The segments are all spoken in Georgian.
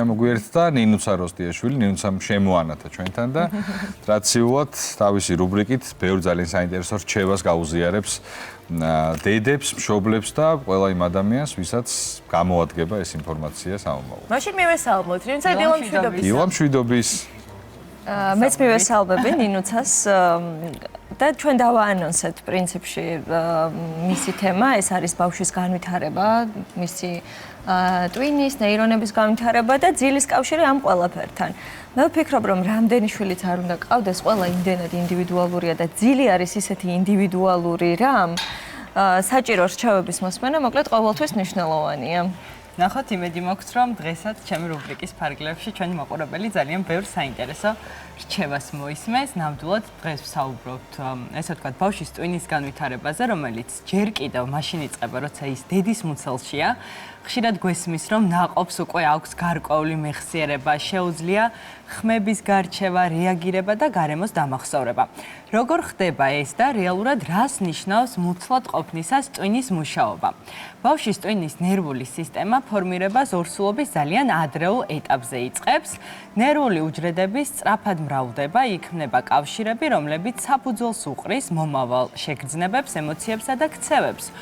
მოგვიერთდა ნინუცა როსტიაშვილი, ნინუცამ შემოანათა ჩვენთან და ტრადიციულად თავისი რუბრიკით ბევრ ძალიან საინტერესო რჩევას გაუზიარებს დედებს, მშობლებს და ყველა იმ ადამიანს, ვისაც გამოადგება ეს ინფორმაცია სამომავლოდ. მაშინ მივესალმოთ, ნინუცა დილამშვიდობის. დილამშვიდობის. მეც მივესალმები ნინუცას და ჩვენ დავაანონსეთ პრინციპში მისი თემა, ეს არის ბავშვის განვითარება, მისი ტვინის, ნეირონების განვითარება და ძილის კავშირი ამ ყველაფერთან. მე ვფიქრობ, რომ რამდენი შვილიც არ უნდა ყავდეს, ყველა იმდენად ინდივიდუალურია და ძილი არის ისეთი ინდივიდუალური რამ, საჭირო რჩევების მოსმენა, მოკლედ ყოველთვის მნიშვნელოვანია. ნახოთ, იმედი მაქვს, რომ დღესაც ჩემი რუბრიკის ფარგლებში ჩვენი მაყურებელი ძალიან ბევრ საინტერესო რჩევას მოისმენს. ნამდვილად დღეს ვსაუბრობთ, ესე ვთქვათ, ბავშვის ტვინის განვითარებაზე, რომელიც ჯერ კიდევ მაშინ იწყება, როცა ის დედის მუცელშია. ხშირად გვესმის, რომ ნაყოფს უკვე აქვს გარკვეული მეხსიერება, შეუძლია ხმების გარჩევა, რეაგირება და გარემოს დამახსოვრება. როგორ ხდება ეს და რეალურად რას ნიშნავს მუცლად ყოფნისას ტვინის მუშაობა? ბავშვის ტვინის ნერვული სისტემა ფორმირებას ორსულობის ძალიან ადრეულ ეტაპზე იწყებს. ნერვული უჯრედების სწრაფად მრავლდება, იქმნება კავშირები, რომლებიც საფუძველს უყრის მომავალ შეგრძნებებს, ემოციებსა და ქცევებს.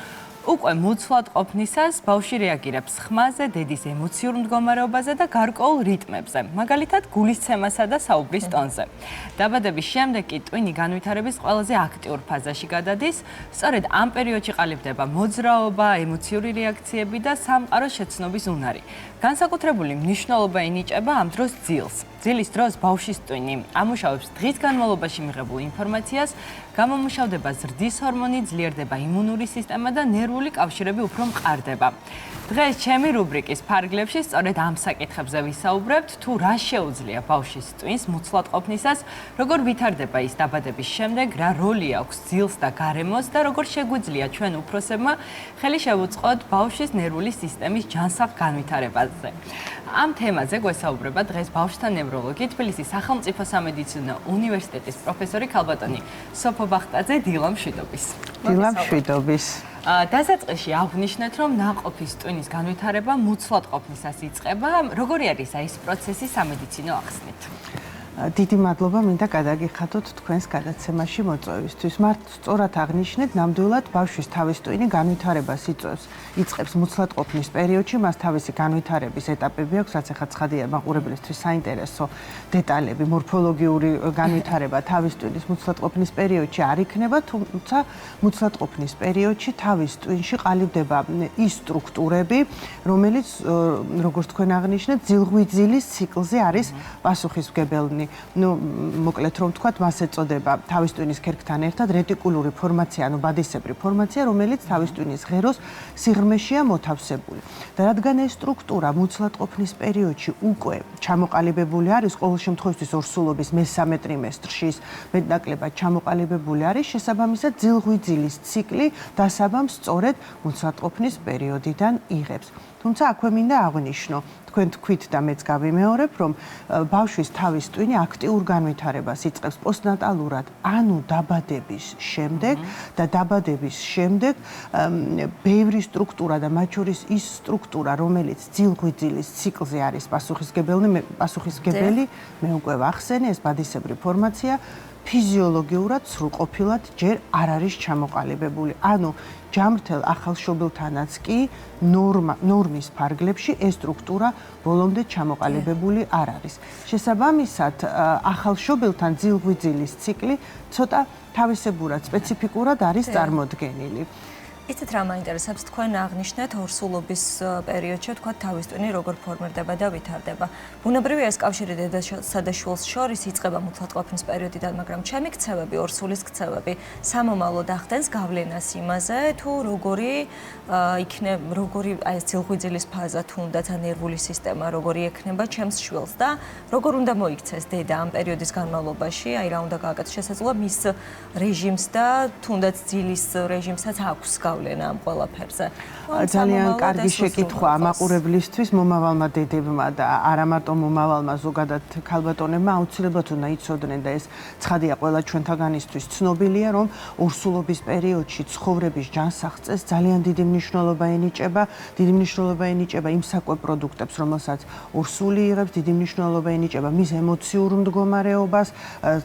უკვე მუცლად ყოფნისას ბავშვი რეაგირებს ხმაზე, დედის ემოციურ მდგომარეობაზე და გარკვეულ რიტმებზე, მაგალითად გულისცემასა და საუბრის ტონზე. დაბადების შემდეგ კი ტვინი განვითარების ყველაზე აქტიურ ფაზაში გადადის. სწორედ ამ პერიოდში ყალიბდება მოძრაობა, ემოციური რეაქციები და სამყარო შეცნობის უნარი. განსაკუთრებული მნიშვნელობა ენიჭება ამ დროს ძილს. ძილის დროს ბავშვის ტვინი ამუშავებს დღის განმავლობაში მიღებულ ინფორმაციას, გამომუშავდება ზრდის ჰორმონი, ძლიერდება იმუნური სისტემა და ნერვული კავშირები უფრო მყარდება. დღეს ჩემი რუბრიკის ფარგლებში სწორედ ამ საკითხებზე ვისაუბრებთ, თუ რა შეუძლია ბავშვის ტვინს მუცლად ყოფნისას, როგორ ვითარდება ის დაბადების შემდეგ, რა როლი აქვს ძილს და გარემოს და როგორ შეგვიძლია ჩვენ უფროსებმა ხელი შევუწყოთ ბავშვის ნერვული სისტემის ჯანსაღ განვითარებაზე. ამ თემაზე გვესაუბრება დღეს ბავშვთა ნევროლოგი, თბილისის სახელმწიფო სამედიცინო უნივერსიტეტის პროფესორი ქალბატონი სოფო ბახტაძე. დილამშვიდობის. დილამშვიდობის. დასაწყისში აღვნიშნეთ, რომ ნაყოფის ტვინის განვითარება მუცლად ყოფნისას იწყება. როგორი არის ეს პროცესი სამედიცინო ახსნით? დიდი მადლობა მინდა გადაგიხადოთ თქვენს გადაცემაში მოწვევისთვის. მათ სწორად აღნიშნეთ, ნამდვილად ბავშვის თავის ტვინი განვითარებას იწყებს მუცლად ყოფნის პერიოდში, მას თავისი განვითარების ეტაპები აქვს, რაც ახლა ცხადია მაყურებლისთვის საინტერესო დეტალები, მორფოლოგიური განვითარება თავის ტვინის მუცლად ყოფნის პერიოდში არ იქნება, თუმცა მუცლად ყოფნის პერიოდში თავის ტვინში ყალიბდება ის სტრუქტურები, რომელიც როგორც თქვენ აღნიშნეთ, ძილღვიძილის ციკლზე არის პასუხისმგებელნი. მოკლედ რომ ვთქვათ, მას ეწოდება თავის ტვინის ქერქთან ერთად რეტიკულური ფორმაცია, ანუ ბადისებრი ფორმაცია, რომელიც თავის ტვინის ღეროს სიღრმეშია მოთავსებული. და რადგან ეს სტრუქტურა მუცლად ყოფნის პერიოდში უკვე ჩამოყალიბებული არის, ყოველ შემთხვევაში ორსულობის მესამე ტრიმესტრში მეტნაკლებად ჩამოყალიბებული არის, შესაბამისად ძილღვიძილის ციკლი დასაბამს სწორედ მუცლად ყოფნის პერიოდიდან იღებს. თუმცა აქვე მინდა აღვნიშნო, თქვენ თქვით და მეც გავიმეორებ, რომ ბავშვის თავის ტვინი აქტიურ განვითარებას იწყებს პოსტნატალურად, ანუ დაბადების შემდეგ და დაბადების შემდეგ ბევრი სტრუქტურა და მათ შორის ის სტრუქტურა, რომელიც ძილღვიძილის ციკლზე არის პასუხისმგებელი, მე უკვე ვახსენე, ეს ბადისებრი ფორმაცია ფიზიოლოგიურად სრულყოფილად ჯერ არ არის ჩამოყალიბებული. ანუ ჯამრთელ ახალშობილთანაც კი ნორმის ფარგლებში ეს სტრუქტურა ბოლომდე ჩამოყალიბებული არ არის. შესაბამისად, ახალშობილთან ძილღვიძილის ციკლი ცოტა თავისებურად სპეციფიკურად არის წარმოდგენილი. იცით რა მაინტერესებს, თქვენ აღნიშნეთ ორსულობის პერიოდში, თქვა თავის ტვინი როგორ ფორმირდება და ვითარდება. ბუნებრივია ეს კავშირი დედასა და შვილს შორის იწყება მუცლად ყოფნის პერიოდიდან, მაგრამ ჩემი ქცევები, ორსულის ქცევები სამომავლოდ ახდენს გავლენას იმაზე, თუ როგორი ეს ძილღვიძილის ფაზა, თუნდაც ნერვული სისტემა, როგორი ექნება ჩემს შვილს და როგორ უნდა მოიქცეს დედა ამ პერიოდის განმავლობაში, აი რა უნდა გააკეთოს შესაძლოა მის რეჟიმს და თუნდაც ძილის რეჟიმსაც აქვს გასავლენ ამ ყველაფერზე. ძალიან კარგი შეკითხვა ამაყურებლისთვის, მომავალმა დედებმა და არა მარტო მომავალმა, ზოგადად ქალბატონებმა აუცილებლად უნდა იცოდნენ და ეს ცხადია ყველა ჩვენთაგანისთვის ცნობილია, რომ ორსულობის პერიოდში ცხოვრების ჯანსაღწეს ძალიან დიდი მნიშვნელობა ენიჭება იმ საკვებ პროდუქტებს, რომელსაც ორსული იღებს, დიდი მნიშვნელობა ენიჭება მის ემოციურ მდგომარეობას,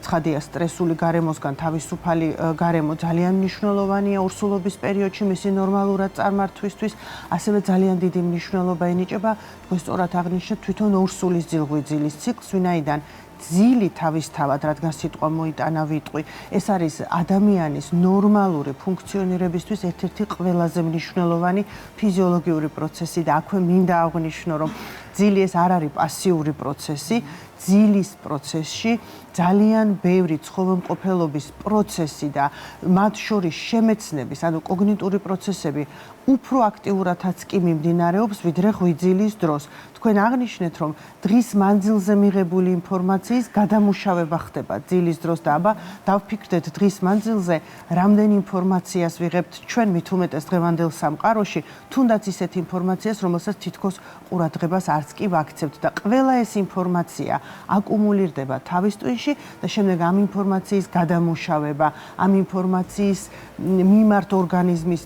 ცხადია სტრესული გარემოსგან თავისუფალი გარემო ძალიან მნიშვნელოვანია ორსულობის პერიოდში მისი ნორმალურად წარმართვისთვის, ასევე ძალიან დიდი მნიშვნელობა ენიჭება თქვენ სწორად აღნიშნეთ თვითონ ორსულის ძილღვიძილის ციკლს, ვინაიდან ძილი თავისთავად, რადგან სიტყვა მოიტანა ვიტყვი, ეს არის ადამიანის ნორმალური ფუნქციონირებისთვის ერთ-ერთი ყველაზე მნიშვნელოვანი ფიზიოლოგიური პროცესი და აქვე მინდა აღვნიშნო, რომ ძილი ეს არ არის პასიური პროცესი, ძილის პროცესში ძალიან ბევრი ცხოველმყოფელობის პროცესი და მათ შორის შემეცნების, ანუ კოგნიტური პროცესები უფრო აქტიურადაც კი მიმდინარეობს, ვიდრე ღვიძილის დროს. თქვენ აღნიშნეთ, რომ დღის მანძილზე მიღებული ინფორმაციის გადამუშავება ხდება ძილის დროს და აბა დავფიქრდეთ დღის მანძილზე რამდენი ინფორმაციას ვიღებთ ჩვენ მით უმეტეს დღევანდელ სამყაროში, თუნდაც ისეთ ინფორმაციას, რომელსაც თითქოს ყურადღებას არც კი ვაქცევთ და ყველა ეს ინფორმაცია აკუმულირდება თავის ტვინში და შემდეგ ამ ინფორმაციის გადამუშავება, ამ ინფორმაციის მიმართ ორგანიზმის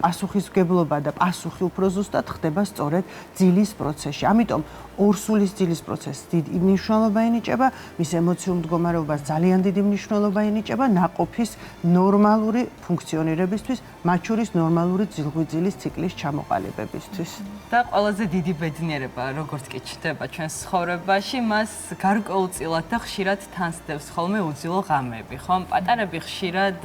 პასუხისმგებლობა და პასუხი უფრო ზუსტად ხდება სწორედ ძილის პროცესში. ამიტომ ორსულის ძილის პროცესს დიდი მნიშვნელობა ენიჭება, მის ემოციურ მდგომარეობას ძალიან დიდი მნიშვნელობა ენიჭება ნაყოფის ნორმალური ფუნქციონირებისთვის, მათ შორის ნორმალური ძილღვიძილის ციკლის ჩამოყალიბებისთვის. და ყველაზე დიდი ბედნიერება, როგორც კი ჩნდება ჩვენს ცხოვრებაში, მას გარკვეულწილად და ხშირად თანსდევს ხოლმე უძილო ღამეები, ხომ? პატარები ხშირად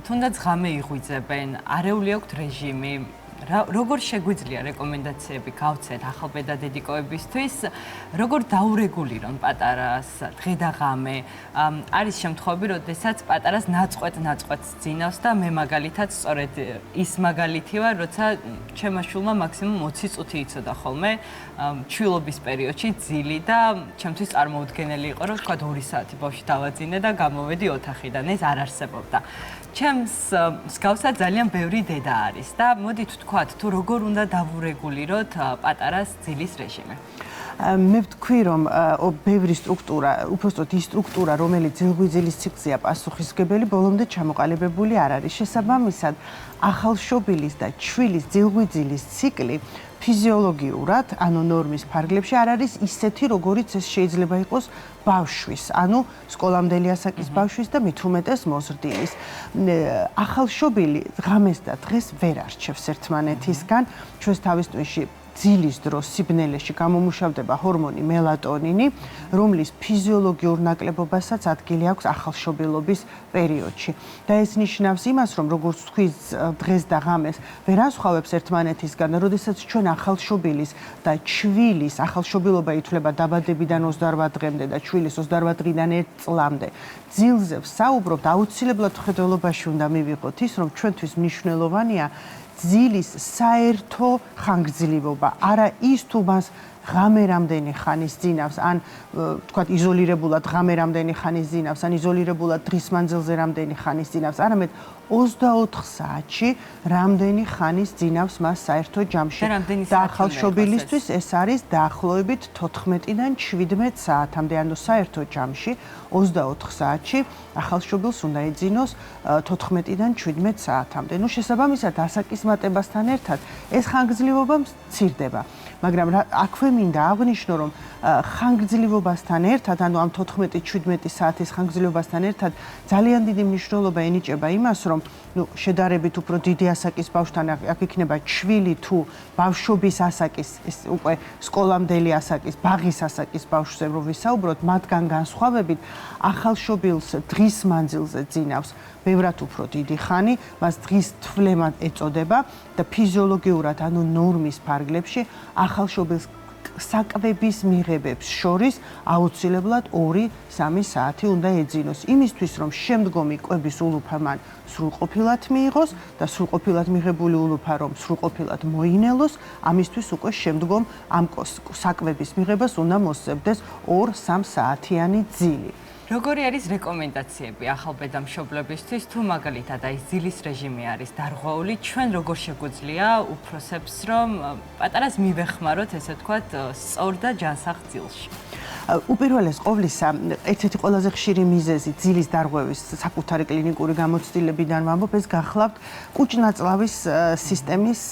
თუნდაც ღამე იღვიძებენ, არეული აქვთ რეჟიმი. როგორ შეგვიძლია რეკომენდაციები გავცეთ ახალბედადედიკოებისთვის, როგორ დაურეგულირონ პატარას დღე და ღამე? არის შემთხვევები, როდესაც პატარას ნაწყვეტს ძინავს და მე მაგალითად სწორედ ის მაგალითი ვარ, როცა ჩემმა შვილმა მაქსიმუმ 20 წუთი იცოდა ხოლმე ჩვილობის პერიოდში ძილი და ჩემთვის წარმოუდგენელი იყო, რომ თქვა 2 საათი ბავშვი დავაძინე და გამოვედი ოთახიდან, ეს არ არსებობდა. ჩემს მსგავსად ძალიან ბევრი დედა არის და მოდით ვთქვათ, თუ როგორ უნდა დავურეგულიროთ პატარას ძილის რეჟიმი. მე ვთქვი, რომ ბევრი სტრუქტურა, უпростоთ ის სტრუქტურა, რომელიც ძილღვიძილის ციკლზეა პასუხისმგებელი, ბოლომდე ჩამოყალიბებული არ არის. შესაბამისად, ახალშობილის და ჩვილის ძილღვიძილის ციკლი ფიზიოლოგიურად, ანუ ნორმის ფარგლებში არ არის ისეთი, როგორიც ეს შეიძლება იყოს ბავშვის, ანუ სკოლამდელი ასაკის ბავშვის და მით უმეტეს მოზრდილის. ახალშობილი ღამეს და დღეს ვერ არჩევს ერთმანეთისგან, ჩვენს თავის ტვინში ძილის დროს სიბნელეში გამომუშავდება ჰორმონი მელატონინი, რომლის ფიზიოლოგიურ ნაკლებობასაც ადგილი აქვს ახალშობილობის პერიოდში. და ეს ნიშნავს იმას, რომ როგორც თქვი დღეს და ღამეს ვერ ასხვავებს ერთმანეთისგან, როდესაც ჩვენ ახალშობილის და ჩვილის ახალშობილობა ითვლება დაბადებიდან 28 დღემდე და ჩვილის 28 დღიდან 1 წლამდე. ძილზე ვსაუბრობთ, აუცილებლად ხედველობაში უნდა მივიღოთ ის, რომ ჩვენთვის მნიშვნელოვანია ძილის საერთო ხანგრძლივობა, არა ის თუ მას ღამე რამდენი ხანის ძინავს, ან თქვათ იზოლირებულად ღამე რამდენი ხანის ძინავს, ან იზოლირებულად დღის მანძილზე რამდენი ხანის ძინავს, არამედ 24 საათში რამდენი ხანის ძინავს მას საერთო ჯამში. და ახალშობილისთვის ეს არის დაახლოებით 14-დან 17 საათამდე, ანუ საერთო ჯამში 24 საათში ახალშობილს უნდა ეძინოს 14-დან 17 საათამდე. ნუ შესაბამისად ასაკის მატებასთან ერთად ეს ხანგრძლივობა მცირდება. მაგრამ აქვე მინდა აღვნიშნო, რომ ხანგრძლივობასთან ერთად, ანუ ამ 14-17 საათის ხანგრძლივობასთან ერთად ძალიან დიდი მნიშვნელობა ენიჭება იმას, რომ შედარებით უფრო დიდი ასაკის ბავშვთან აქ იქნება ჩვილი თუ ბავშვობის ასაკის, ეს უკვე სკოლამდელი ასაკის, ბაღის ასაკის ბავშვზე რო ვისაუბროთ, მათგან განსხვავებით ახალშობილს დღის მანძილზე ძინავს ბევრად უფრო დიდი ხანი, მას დღის თვლემა ეწოდება და ფიზიოლოგიურად, ანუ ნორმის ფარგლებში ახალშობილს საკვების მიღებებს შორის აუცილებლად 2-3 საათი უნდა ეძინოს. იმისთვის, რომ შემდგომი კვების ულუფა მან სრულყოფილად მიიღოს და სრულყოფილად მიღებული ულუფა რომ სრულყოფილად მოინელოს, ამისთვის უკვე შემდგომ ამ საკვების მიღებას უნდა მოსწევდეს 2-3 საათიანი ძილი. როგორი არის რეკომენდაციები ახალბედამშობლებისთვის თუ მაგალითად აი ძილის რეჟიმი არის დარღვეული, ჩვენ როგორ შეგვიძლია უფროსებს რომ პატარას მივეხმაროთ, ესე ვთქვათ, სწორ და ჯანსაღ ძილში? უპირველეს ყოვლისა, ერთ-ერთი ყველაზე ხშირი მიზეზი ძილის დარღვევის საკუთარი კლინიკური გამოცდილებიდან ვამბობ, ეს გახლავთ კუჭ-ნაწლავის სისტემის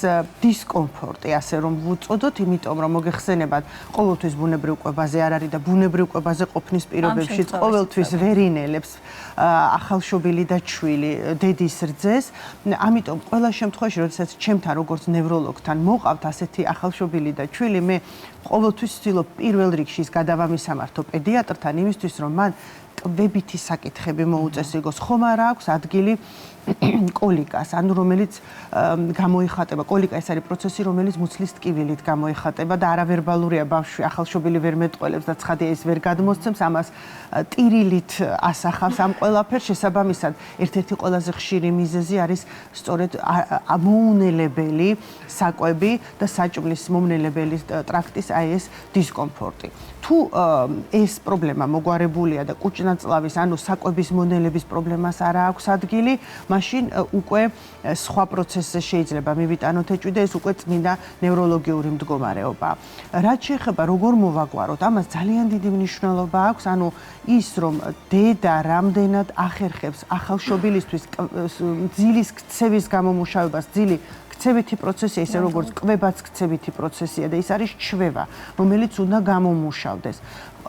დისკომფორტი, ასე რომ ვუწოდოთ, იმიტომ რომ მოგეხსენებათ, ყოველთვის ბუნებრივ კვებაზე არ არის და ბუნებრივ კვებაზე ყოფნის პირობებში ყოველთვის ვერ ინელებს ახალშობილი და ჩვილი დედის რძეს. ამიტომ ყველა შემთხვევაში, როდესაც ჩემთან როგორც ნევროლოგთან მოყავთ ასეთი ახალშობილი და ჩვილი, მე ყოველთვის ვცდილობ პირველ რიგში ის გადავამისამართო პედიატრთან იმისთვის, რომ მან კვებითი საკითხები მოუწეს, იგოს ხომ არა აქვს ადგილი კოლიკას, ანუ რომელიც გამოიხატება. კოლიკა ეს არის პროცესი, რომელიც მუცლის ტკივილით გამოიხატება და არავერბალურია, ბავშვი ახალშობილი ვერ მეტყველებს და ცხადია ის ვერ გადმოსცემს, ამას ტირილით ასახავს ამ ყველაფერს. შესაბამისად, ერთ-ერთი ყველაზე ხშირი მიზეზი არის სწორედ მოუნელებელი საკვები და საჭმლის მომნელებელი ტრაქტის აი ეს დისკომფორტი. თუ ეს პრობლემა მოგვარებულია და კუჭ-ნაწლავის, ანუ საკვების მონელების პრობლემას არ აქვს ადგილი, მაშინ უკვე სხვა პროცესზე შეიძლება მივიტანოთ ეჭვი და ეს უკვე წმინდა ნევროლოგიური მდგომარეობა. რაც შეეხება როგორ მოვაგვაროთ, ამას ძალიან დიდი მნიშვნელობა აქვს, ანუ ის რომ დედა რამდენად ახერხებს ახალშობილისთვის ძილის ქცევის გამომუშავებას, ძილი ქცევითი პროცესია, ისე როგორც კვებაც ქცევითი პროცესია და ის არის ჩვევა, რომელიც უნდა გამომუშავდეს.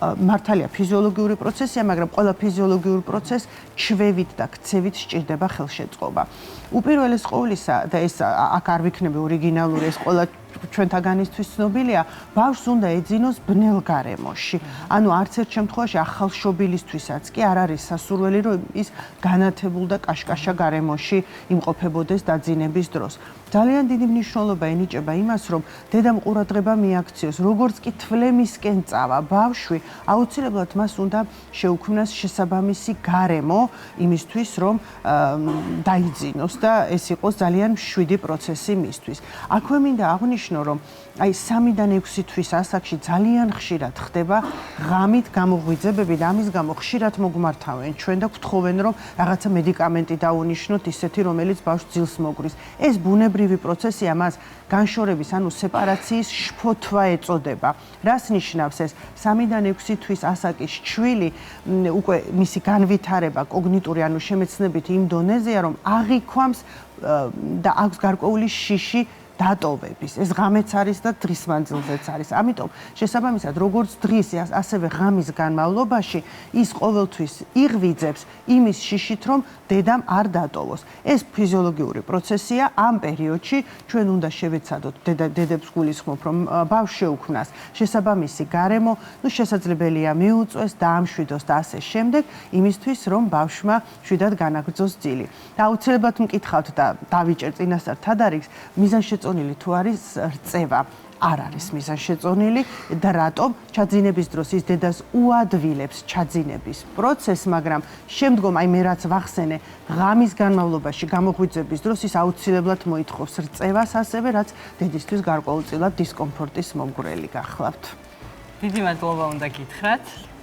მართალია ფიზიოლოგიური პროცესია, მაგრამ ყველა ფიზიოლოგიურ პროცესს ჩვევით და ქცევით სჭირდება ხელშეწყობა. უპირველეს ყოვლისა და ეს აქ არ ვიქნები ორიგინალური, ეს ყველა ჩვენთაგანისთვის ცნობილია, ბავშვს უნდა ეძინოს ბნელ გარემოში. ანუ არც ერთ შემთხვევაში ახალშობილისთვისაც კი არ არის სასურველი, რომ ის განათებულ და კაშკაშა გარემოში იმყოფებოდეს დაძინების დროს. ძალიან დიდი მნიშვნელობა ენიჭება იმას, რომ დედამ ყურადღება მიაქციოს, როგორც კი თვლემისკენ წავა ბავშვი, აუცილებლად მას უნდა შეუქმნას შესაბამისი გარემო იმისთვის, რომ დაიძინოს და ეს იყოს ძალიან მშვიდი პროცესი მისთვის. აქვე მინდა აღნიშნო, რომ აი 3-დან 6 თვის ასაკში ძალიან ხშირად ხდება ღამით გამოღვიძებები და ამის გამო ხშირად მოგმართავენ ჩვენ და გთხოვენ, რომ რაღაცა მედიკამენტი დაუნიშნოთ ისეთი, რომელიც ბავშვს ძილს მოგვრის. ეს ბუნებრივი პროცესია, მას განშორების, ანუ სეპარაციის შფოთვა ეწოდება. რას ნიშნავს ეს? 3-დან 6 თვის ასაკის ჩვილი უკვე მისი განვითარება კოგნიტური, ანუ შემეცნებით იმ დონეზეა, რომ აღიქვამს და აქვს გარკვეული შიში დატოვების. ეს ღამეც არის და დღის მანძილზეც არის. ამიტომ შესაბამისად, როგორც დღის, ასევე ღამის განმავლობაში ის ყოველთვის იღვიძებს იმის შიშით, რომ დედამ არ დატოვოს. ეს ფიზიოლოგიური პროცესია. ამ პერიოდში ჩვენ უნდა შევეცადოთ დედებს გულისხმობ, რომ ბავშვს შეუქმნას შესაბამისი გარემო, შესაძლებელია მიუწვეს, დაამშვიდოს და ასე შემდეგ, იმისთვის, რომ ბავშვმა მშვიდად განაგრძოს ძილი. და აუცილებლად მკითხავთ და დავიჭერ წინასწარ თადარიგს, მიზანშეწონილი თუ არის რწევა. არ არის მიზანშეწონილი და რატომ? ჩაძინების დროს ის დედას უადვილებს ჩაძინების პროცესს, მაგრამ შემდგომ აი მე რაც ვახსენე, ღამის განმავლობაში გამოღვიძების დროს ის აუცილებლად მოითხოვს რწევას, ასევე რაც დედისთვის გარკვეულწილად დისკომფორტის მომგვრელი გახლავთ. დიდი მადლობა უნდა გითხრათ.